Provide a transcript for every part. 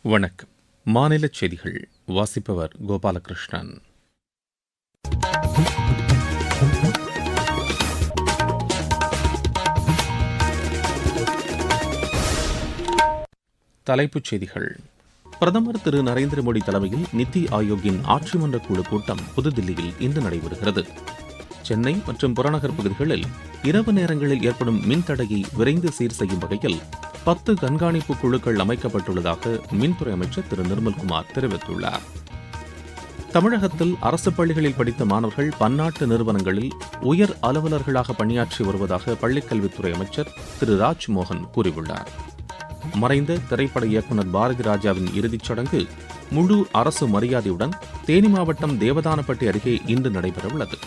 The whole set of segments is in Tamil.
வணக்கம். மாநிலச் செய்திகள் வாசிப்பவர் கோபாலகிருஷ்ணன். தலைப்புச் செய்திகள். பிரதமர் திரு நரேந்திர மோடி தலைமையில் நித்தி ஆயோக்கின் ஆட்சி மன்ற குழு கூட்டம் புதுதில்லியில் இன்று நடைபெறுகிறது. சென்னை மற்றும் புறநகர் பகுதிகளில் இரவு நேரங்களில் ஏற்படும் மின்தடையை விரைந்து சீர் செய்யும் வகையில் 10 கண்காணிப்பு குழுக்கள் அமைக்கப்பட்டுள்ளதாக மின்துறை அமைச்சர் திரு நிர்மல்குமார் தெரிவித்துள்ளார். தமிழகத்தில் அரசு பள்ளிகளில் படித்த மாணவர்கள் பன்னாட்டு நிறுவனங்களில் உயர் அலுவலர்களாக பணியாற்றி வருவதாக பள்ளிக்கல்வித்துறை அமைச்சர் திரு ராஜ்மோகன் கூறியுள்ளார். மறைந்த திரைப்பட இயக்குநர் பாரதி ராஜாவின் இறுதிச் சடங்கு முழு அரசு மரியாதையுடன் தேனி மாவட்டம் தேவதானப்பட்டி அருகே இன்று நடைபெறவுள்ளது.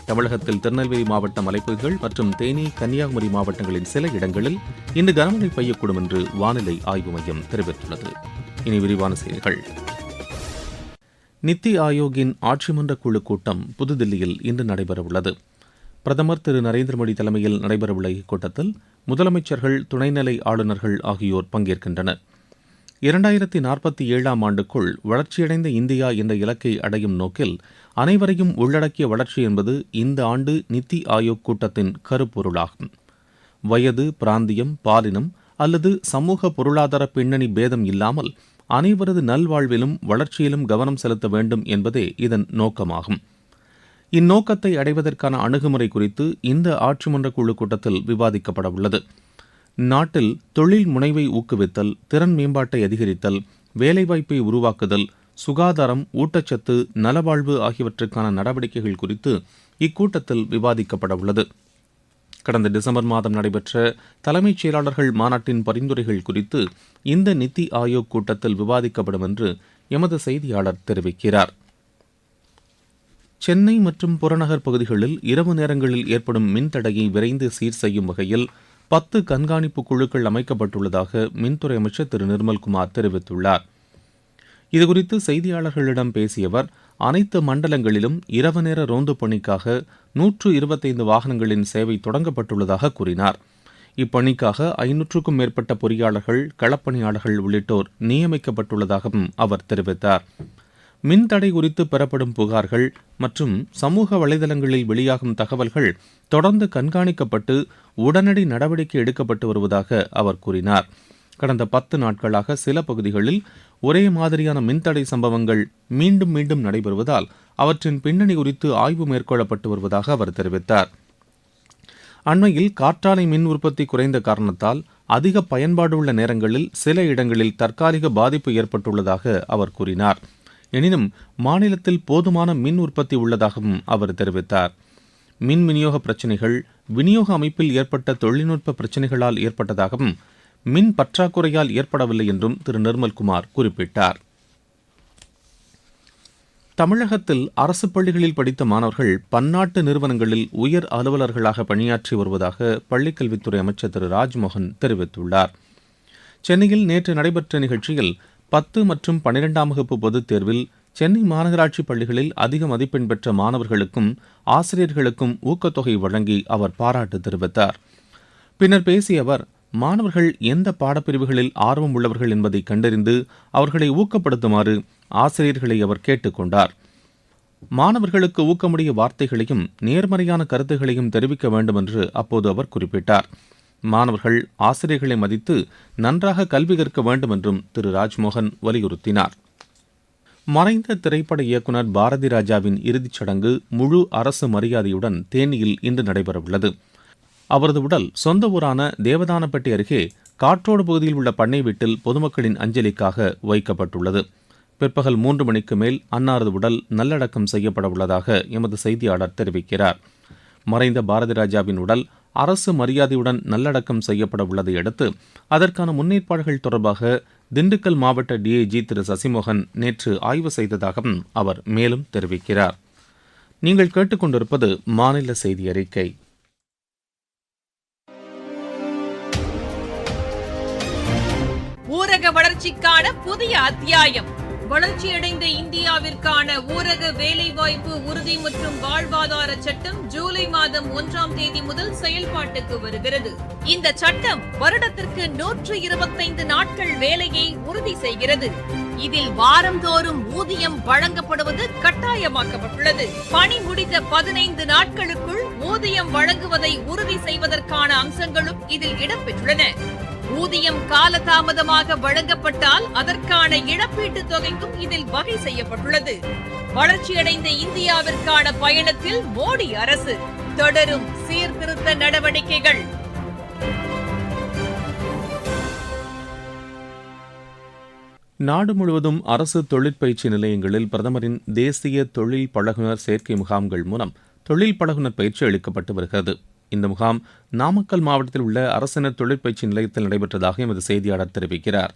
தமிழகத்தில் திருநெல்வேலி மாவட்ட மலைப்பகுதிகள் மற்றும் தேனி, கன்னியாகுமரி மாவட்டங்களின் சில இடங்களில் இன்று கனமழை பெய்யக்கூடும் என்று வானிலை ஆய்வு மையம் தெரிவித்துள்ளது. இனி விரிவான செய்திகள். நித்தி ஆயோக்கின் ஆட்சி மன்ற குழு கூட்டம் புதுதில்லியில் இன்று நடைபெறவுள்ளது. பிரதமர் திரு நரேந்திர மோடி தலைமையில் நடைபெறவுள்ள இக்கூட்டத்தில் முதலமைச்சர்கள், துணைநிலை ஆளுநர்கள் ஆகியோர் பங்கேற்கின்றனர். 2047ஆம் ஆண்டுக்குள் வளர்ச்சியடைந்த இந்தியா என்ற இலக்கை அடையும் நோக்கில் அனைவரையும் உள்ளடக்கிய வளர்ச்சி என்பது இந்த ஆண்டு நித்தி ஆயோக் கூட்டத்தின் கருப்பொருளாகும். வயது, பிராந்தியம், பாலினம் அல்லது சமூக பொருளாதார பின்னணி பேதம் இல்லாமல் அனைவரது நல்வாழ்விலும் வளர்ச்சியிலும் கவனம் செலுத்த வேண்டும் என்பதே இதன் நோக்கமாகும். இந்நோக்கத்தை அடைவதற்கான அணுகுமுறை குறித்து இந்த ஆட்சி மன்ற குழு கூட்டத்தில் விவாதிக்கப்பட உள்ளது. நாட்டில் தொழில் முனைவை ஊக்குவித்தல், திறன் மேம்பாட்டை அதிகரித்தல், வேலைவாய்ப்பை உருவாக்குதல், சுகாதாரம், ஊட்டச்சத்து, நலவாழ்வு ஆகியவற்றுக்கான நடவடிக்கைகள் குறித்து இக்கூட்டத்தில் விவாதிக்கப்பட உள்ளது. கடந்த டிசம்பர் மாதம் நடைபெற்ற தலைமைச் செயலாளர்கள் மாநாட்டின் பரிந்துரைகள் குறித்து இந்த நித்தி ஆயோக் கூட்டத்தில் விவாதிக்கப்படும் என்று எமது செய்தியாளர் தெரிவிக்கிறார். சென்னை மற்றும் புறநகர் பகுதிகளில் இரவு நேரங்களில் ஏற்படும் மின்தடையை விரைந்து சீர் செய்யும் வகையில் 10 கண்காணிப்பு குழுக்கள் அமைக்கப்பட்டுள்ளதாக மின்துறை அமைச்சர் திரு நிர்மல்குமார் தெரிவித்துள்ளார். இதுகுறித்து செய்தியாளர்களிடம் பேசிய அவர், அனைத்து மண்டலங்களிலும் இரவு நேர ரோந்து பணிக்காக 125 வாகனங்களின் சேவை தொடங்கப்பட்டுள்ளதாக கூறினார். இப்பணிக்காக 500க்கும் மேற்பட்ட பொறியாளர்கள், களப்பணியாளர்கள் உள்ளிட்டோர் நியமிக்கப்பட்டுள்ளதாகவும் அவர் தெரிவித்தார். மின்தடை குறித்து பெறப்படும் புகார்கள் மற்றும் சமூக வலைதளங்களில் வெளியாகும் தகவல்கள் தொடர்ந்து கண்காணிக்கப்பட்டு உடனடி நடவடிக்கை எடுக்கப்பட்டு வருவதாக அவர் கூறினார். கடந்த 10 நாட்களாக சில பகுதிகளில் ஒரே மாதிரியான மின்தடை சம்பவங்கள் மீண்டும் மீண்டும் நடைபெறுவதால் அவற்றின் பின்னணி குறித்து ஆய்வு மேற்கொள்ளப்பட்டு வருவதாக அவர் தெரிவித்தார். அண்மையில் காற்றாலை மின் உற்பத்தி குறைந்த காரணத்தால் அதிக பயன்பாடு உள்ள நேரங்களில் சில இடங்களில் தற்காலிக பாதிப்பு ஏற்பட்டுள்ளதாக அவர் கூறினார். எனினும் மாநிலத்தில் போதுமான மின் உற்பத்தி உள்ளதாகவும் அவர் தெரிவித்தார். மின் விநியோக பிரச்சினைகள் விநியோக அமைப்பில் ஏற்பட்ட தொழில்நுட்ப பிரச்சினைகளால் ஏற்பட்டதாகவும் மின் பற்றாக்குறையால் ஏற்படவில்லை என்றும் திரு நிர்மல்குமார் குறிப்பிட்டார். தமிழகத்தில் அரசு பள்ளிகளில் படித்த மாணவர்கள் பன்னாட்டு நிறுவனங்களில் உயர் அலுவலர்களாக பணியாற்றி வருவதாக பள்ளிக்கல்வித்துறை அமைச்சர் திரு ராஜ்மோகன் தெரிவித்துள்ளார். சென்னையில் நேற்று நடைபெற்ற நிகழ்ச்சியில் 10 மற்றும் 12ஆம் வகுப்பு பொதுத் தேர்வில் சென்னை மாநகராட்சி பள்ளிகளில் அதிக மதிப்பெண் பெற்ற மாணவர்களுக்கும் ஆசிரியர்களுக்கும் ஊக்கத்தொகை வழங்கி அவர் பாராட்டு தெரிவித்தார். பின்னர் பேசிய அவர், மாணவர்கள் எந்த பாடப்பிரிவுகளில் ஆர்வம் உள்ளவர்கள் என்பதை கண்டறிந்து அவர்களை ஊக்கப்படுத்துமாறு ஆசிரியர்களை அவர் கேட்டுக் கொண்டார். மாணவர்களுக்கு ஊக்கமுடைய வார்த்தைகளையும் நேர்மறையான கருத்துகளையும் தெரிவிக்க வேண்டும் என்று அப்போது அவர் குறிப்பிட்டார். மாணவர்கள் ஆசிரியர்களை மதித்து நன்றாக கல்வி கற்க வேண்டும் என்றும் திரு ராஜ்மோகன் வலியுறுத்தினார். மறைந்த திரைப்பட இயக்குநர் பாரதி ராஜாவின் இறுதிச் சடங்கு முழு அரசு மரியாதையுடன் தேனியில் இன்று நடைபெறவுள்ளது. அவரது உடல் சொந்த ஊரான தேவதானப்பட்டி அருகே காற்றோடு பகுதியில் உள்ள பண்ணை வீட்டில் பொதுமக்களின் அஞ்சலிக்காக வைக்கப்பட்டுள்ளது. பிற்பகல் 3 மணிக்கு மேல் அன்னாரது உடல் நல்லடக்கம் செய்யப்பட உள்ளதாக எமது செய்தியாளர் தெரிவிக்கிறார். மறைந்த பாரதி ராஜாவின் உடல் அரசு மரியாதையுடன் நல்லடக்கம் செய்யப்பட உள்ளதை அடுத்து அதற்கான முன்னேற்பாடுகள் தொடர்பாக திண்டுக்கல் மாவட்ட டிஐஜி திரு சசிமோகன் நேற்று ஆய்வு செய்ததாகவும் அவர் மேலும் தெரிவிக்கிறார். நீங்கள் கேட்டுக்கொண்டிருப்பது மாநில செய்தி அறிக்கை. ஊரக வளர்ச்சிக்கான புதிய அத்தியாயம். வளர்ச்சியடைந்த இந்தியாவிற்கான ஊரக வேலைவாய்ப்பு உறுதி மற்றும் வாழ்வாதார சட்டம் ஜூலை மாதம் 1ஆம் தேதி முதல் செயல்பாட்டுக்கு வருகிறது. இந்த சட்டம் வருடத்திற்கு 125 நாட்கள் வேலையை உறுதி செய்கிறது. இதில் வாரந்தோறும் ஊதியம் வழங்கப்படுவது கட்டாயமாக்கப்பட்டுள்ளது. பணி முடிந்த 15 நாட்களுக்குள் ஊதியம் வழங்குவதை உறுதி செய்வதற்கான அம்சங்களும் இதில் இடம்பெற்றுள்ளன. ஊதியம் காலதாமதமாக வழங்கப்பட்டால் அதற்கான இழப்பீட்டுத் தொகைக்கும் இதில் வகை செய்யப்பட்டுள்ளது. வளர்ச்சியடைந்த இந்தியாவிற்கான பயணத்தில் மோடி அரசு தொடரும் சீர்திருத்த நடவடிக்கைகள். நாடு முழுவதும் அரசு தொழிற்பயிற்சி நிலையங்களில் பிரதமரின் தேசிய தொழில் பழகுனர் சேர்க்கை முகாம்கள் மூலம் தொழில் பழகுனர் பயிற்சி அளிக்கப்பட்டு வருகிறது. இந்த முகாம் நாமக்கல் மாவட்டத்தில் உள்ள அரசினர் தொழிற்பயிற்சி நிலையத்தில் நடைபெற்றதாக எமது செய்தியாளர் தெரிவிக்கிறார்.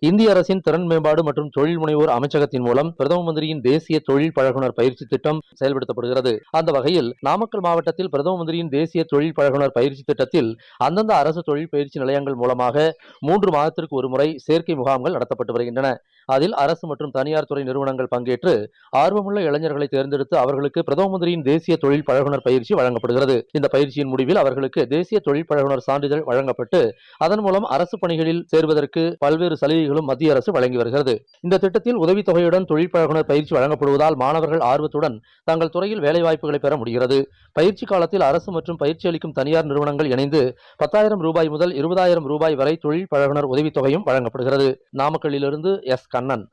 இந்திய அரசின் திறன் மேம்பாடு மற்றும் தொழில் முனைவோர் அமைச்சகத்தின் மூலம் பிரதம மந்திரியின் தேசிய தொழில் பழகுனர் பயிற்சி திட்டம் செயல்படுத்தப்படுகிறது. அந்த வகையில் நாமக்கல் மாவட்டத்தில் பிரதம மந்திரியின் தேசிய தொழில் பழகுனர் பயிற்சி திட்டத்தில் அந்தந்த அரசு தொழில் பயிற்சி நிலையங்கள் மூலமாக 3 மாதத்திற்கு ஒரு முறை சேர்க்கை முகாம்கள் நடத்தப்பட்டு வருகின்றன. அதில் அரசு மற்றும் தனியார் துறை நிறுவனங்கள் பங்கேற்று ஆர்வமுள்ள இளைஞர்களை தேர்ந்தெடுத்து அவர்களுக்கு பிரதம மந்திரியின் தேசிய தொழில் பழகுனர் பயிற்சி வழங்கப்படுகிறது. இந்த பயிற்சியின் முடிவில் அவர்களுக்கு தேசிய தொழில் பழகுனர் சான்றிதழ் வழங்கப்பட்டு அதன் மூலம் அரசு பணிகளில் சேர்வதற்கு பல்வேறு சலுகைகளும் மத்திய அரசு வழங்கி வருகிறது. இந்த திட்டத்தில் உதவித்தொகையுடன் தொழில் பழகுனர் பயிற்சி வழங்கப்படுவதால் மாணவர்கள் ஆர்வத்துடன் தங்கள் துறையில் வேலைவாய்ப்புகளை பெற முடிகிறது. பயிற்சி காலத்தில் அரசு மற்றும் பயிற்சி அளிக்கும் தனியார் நிறுவனங்கள் இணைந்து 10,000 ரூபாய் முதல் 20,000 ரூபாய் வரை தொழில் பழகுனர் உதவித்தொகையும் வழங்கப்படுகிறது. நாமக்கல்லிலிருந்து எஸ். கண்ணன்.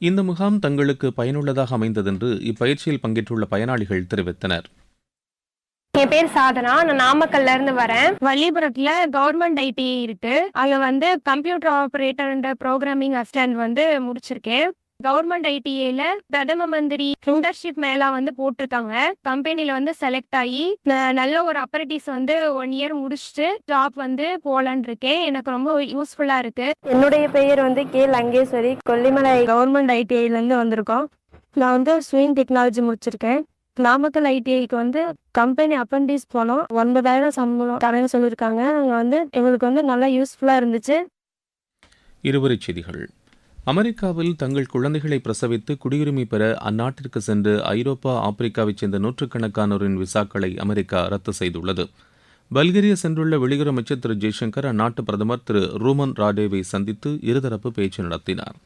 இந்த முகாம் தங்களுக்கு பயனுள்ளதாக அமைந்ததென்று இப்பயிற்சியில் பங்கேற்றுள்ள பயனாளிகள் தெரிவித்தனர். என் பேர் சாதனா, நான் நாமக்கல்ல இருந்து வரேன். வள்ளிபுரத்துல கவர்மெண்ட் ஐடி இருக்கு. அங்க கம்ப்யூட்டர் ஆபரேட்டர் ப்ரோக்ராமிங் அசிஸ்டன்ட் முடிச்சிருக்கேன். கவர்மெண்ட் ஐடிஐல பிரதம மந்திரி இன்டர்ன்ஷிப் மேலா போட்டிருக்காங்க. கம்பெனில செலக்ட் ஆகி நல்ல ஒரு அப்ரண்டிஸ் 1 இயர் முடிச்சுட்டு ஜாப் போலான் இருக்கேன். எனக்கு ரொம்ப யூஸ்ஃபுல்லா இருக்கு. என்னுடைய பெயர் கே. லங்கேஸ்வரி. கொல்லிமலை கவர்மெண்ட் ஐடிஐல இருந்து வந்திருக்கோம். நான் ஸ்விங் டெக்னாலஜி முடிச்சிருக்கேன். நாமக்கல் ஐடிஐக்கு கம்பெனி அப்ரண்டிஸ் போனோம். 9,000 சம்பளம் தரேன்னு சொல்லியிருக்காங்க. அங்கே எங்களுக்கு நல்லா யூஸ்ஃபுல்லா இருந்துச்சு. இருவரிச் செய்திகள். அமெரிக்காவில் தங்கள் குழந்தைகளை பிரசவித்து குடியுரிமை பெற அந்நாட்டிற்கு சென்று ஐரோப்பா, ஆப்பிரிக்காவைச் சேர்ந்த நூற்றுக்கணக்கானோரின் விசாக்களை அமெரிக்கா ரத்து செய்துள்ளது. பல்கேரியா சென்றுள்ள வெளியுறவு அமைச்சர் திரு ஜெய்சங்கர் அந்நாட்டு பிரதமர் திரு ரூமன் ராடேவை சந்தித்து இருதரப்பு பேச்சு நடத்தினார்.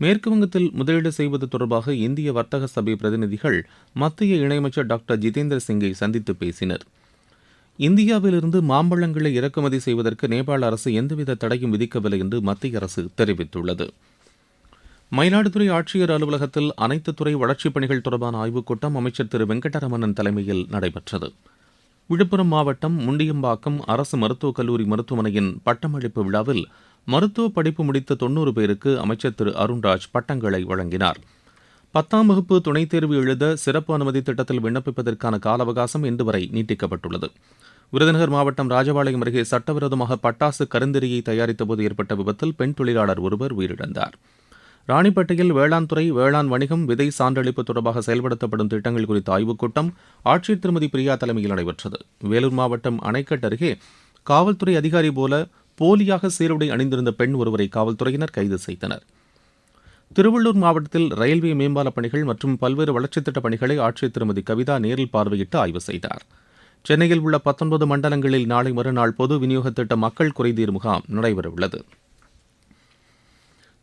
மேற்குவங்கத்தில் முதலீடு செய்வது தொடர்பாக இந்திய வர்த்தக சபை பிரதிநிதிகள் மத்திய இணையமைச்சர் டாக்டர் ஜிதேந்திர சிங்கை சந்தித்து பேசினர். இந்தியாவிலிருந்து மாம்பழங்களை இறக்குமதி செய்வதற்கு நேபாள அரசு எந்தவித தடையும் விதிக்கவில்லை என்று மத்திய அரசு தெரிவித்துள்ளது. மயிலாடுதுறை ஆட்சியர் அலுவலகத்தில் அனைத்து துறை வளர்ச்சிப் பணிகள் தொடர்பான ஆய்வுக் கூட்டம் அமைச்சர் திரு வெங்கடரமணன் தலைமையில் நடைபெற்றது. விழுப்புரம் மாவட்டம் முண்டியம்பாக்கம் அரசு மருத்துவக் கல்லூரி மருத்துவமனையின் பட்டமளிப்பு விழாவில் மருத்துவ படிப்பு முடித்த 90 பேருக்கு அமைச்சர் திரு அருண்ராஜ் பட்டங்களை வழங்கினார். 10ஆம் வகுப்பு துணைத் தேர்வு எழுத சிறப்பு அனுமதி திட்டத்தில் விண்ணப்பிப்பதற்கான கால அவகாசம் இன்று வரை நீட்டிக்கப்பட்டுள்ளது. விருதுநகர் மாவட்டம் ராஜபாளையம் அருகே சட்டவிரோதமாக பட்டாசு கருந்தெறியை தயாரித்தபோது ஏற்பட்ட விபத்தில் பெண் தொழிலாளர் ஒருவர் உயிரிழந்தார். ராணிப்பேட்டையில் வேளாண் துறை, வேளாண் வணிகம், விதை சான்றளிப்பு தொடர்பாக செயல்படுத்தப்படும் திட்டங்கள் குறித்த ஆய்வுக் கூட்டம் ஆட்சியர் திருமதி பிரியா தலைமையில் நடைபெற்றது. வேலூர் மாவட்டம் அணைக்கட் அருகே காவல்துறை அதிகாரி போல போலியாக சீருடை அணிந்திருந்த பெண் ஒருவரை காவல்துறையினர் கைது செய்தனர். திருவள்ளூர் மாவட்டத்தில் ரயில்வே மேம்பாலப் பணிகள் மற்றும் பல்வேறு வளர்ச்சித் திட்டப் பணிகளை ஆட்சியர் திருமதி கவிதா நேரில் பார்வையிட்டு ஆய்வு செய்தார். சென்னையில் உள்ள 19 மண்டலங்களில் நாளை மறுநாள் பொது விநியோக திட்ட மக்கள் குறைதீர் முகாம் நடைபெறவுள்ளது.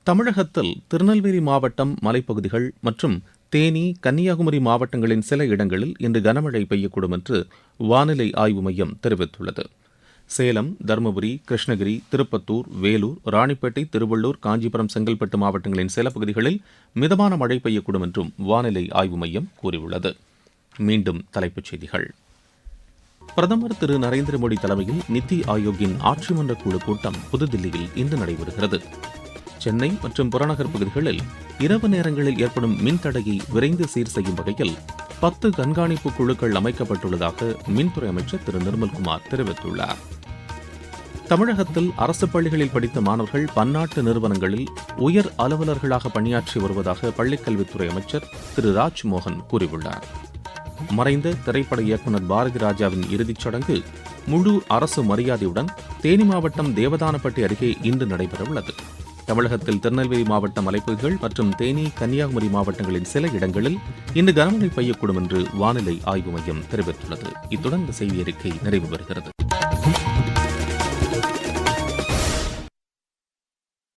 தமிழகத்தில் திருநெல்வேலி மாவட்டம் மலைப்பகுதிகள் மற்றும் தேனி, கன்னியாகுமரி மாவட்டங்களின் சில இடங்களில் இன்று கனமழை பெய்யக்கூடும் என்று வானிலை ஆய்வு மையம் தெரிவித்துள்ளது. சேலம், தருமபுரி, கிருஷ்ணகிரி, திருப்பத்தூர், வேலூர், ராணிப்பேட்டை, திருவள்ளூர், காஞ்சிபுரம், செங்கல்பட்டு மாவட்டங்களின் சில பகுதிகளில் மிதமான மழை பெய்யக்கூடும் என்றும் வானிலை ஆய்வு மையம் கூறியுள்ளது. மீண்டும் தலைப்புச் செய்திகள். பிரதமர் திரு நரேந்திர மோடி தலைமையில் நித்தி ஆயோக்கின் ஆட்சிமன்ற குழு கூட்டம் புதுதில்லியில் இன்று நடைபெறுகிறது. சென்னை மற்றும் புறநகர் பகுதிகளில் இரவு நேரங்களில் ஏற்படும் மின்தடையை விரைந்து சீர் செய்யும் வகையில் 10 கண்காணிப்பு குழுக்கள் அமைக்கப்பட்டுள்ளதாக மின்துறை அமைச்சர் திரு நிர்மல்குமார் தெரிவித்துள்ளார். தமிழகத்தில் அரசு பள்ளிகளில் படித்த மாணவர்கள் பன்னாட்டு நிறுவனங்களில் உயர் அலுவலர்களாக பணியாற்றி வருவதாக பள்ளிக்கல்வித்துறை அமைச்சர் திரு ராஜ்மோகன் கூறியுள்ளார். மறைந்த திரைப்பட இயக்குநர் பாரதி ராஜாவின் இறுதிச் சடங்கு முழு அரசு மரியாதையுடன் தேனி மாவட்டம் தேவதானப்பட்டி அருகே இன்று நடைபெறவுள்ளது. தமிழகத்தில் திருநெல்வேலி மாவட்ட மலைப்பகுதிகள் மற்றும் தேனி, கன்னியாகுமரி மாவட்டங்களின் சில இடங்களில் இன்று கனமழை பெய்யக்கூடும் என்று வானிலை ஆய்வு மையம் தெரிவித்துள்ளது. இத்துடன் இந்த செய்தி அறிக்கை நிறைவு பெறுகிறது.